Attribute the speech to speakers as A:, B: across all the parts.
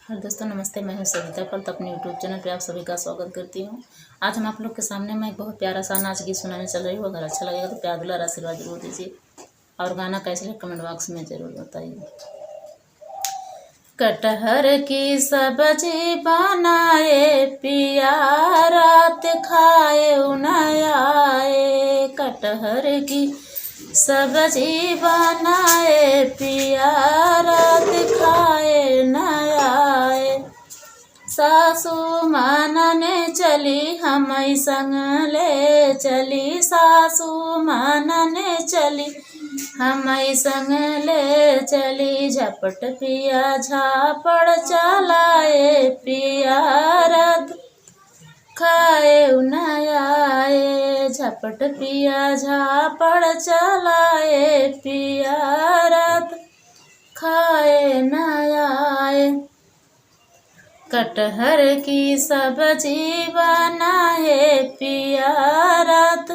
A: Hello दोस्तों, नमस्ते। मैं हूं सविता कल अपने यूट्यूब चैनल पे आप सभी का स्वागत करती हूं। आज हम आप लोग के सामने मैं एक बहुत प्यारा सा नाच गीत सुनाने चल रही हूँ। अगर अच्छा लगेगा तो प्यार दुलार आशीर्वाद जरूर दीजिए और गाना कैसे लगे कमेंट बॉक्स में जरूर बताइए। कटहर की सब्जी बनाए पिया, रात खाए उनाए। कटहर की सब्जी बनाए पिया, रात खाए न आए। सासू मानने चली हमई संग ले चली, सासू मानने चली हमई संग ले चली। झपट पिया झापड़ चलाए पिया, रात खाए उनाए। झपट पिया झापड़ चलाए पिया, रात खाए न आए। कटहर की सब्जी बनाए पिया, रात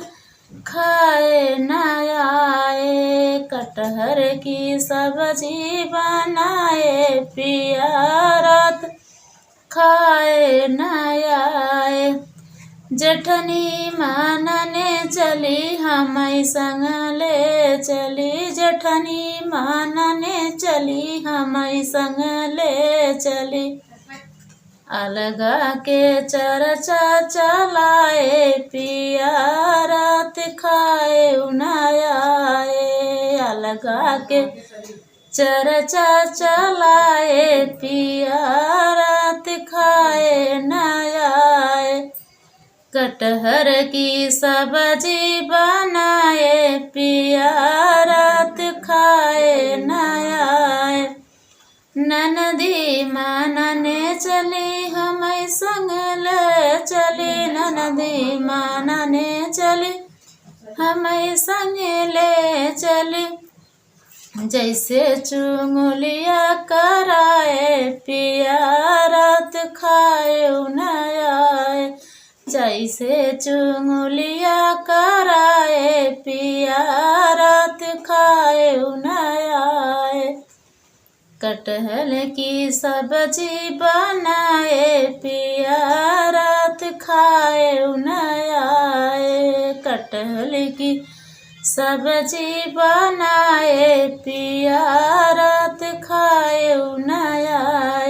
A: खाए न आए। कटहर की सब्जी बनाए पिया, रात खाए न आए। जेठनी मानने चली हमई संग ले चली, जेठनी मानने चली हमई संग ले चली। अलगा के चर्चा चलाए पिया, रात खाए उनाए। अलगा के चर्चा चलाए पिया, रात खाए न आए। कटहर की सब्जी बनाए पिया, रात खाए न आए। ननदी मानने चली हमई संग ले चली, ननदी मानने चली हमई संग ले चली। जैसे चुंगलिया कराए पिया, रात खाए न आए। जैसे चुंगलिया कराए पिया, रात खाए न आए। कटहल की सब्जी बनाए पिया, रात खाए न आए। कटहल की सब्जी बनाए पिया, रात खाए न आए।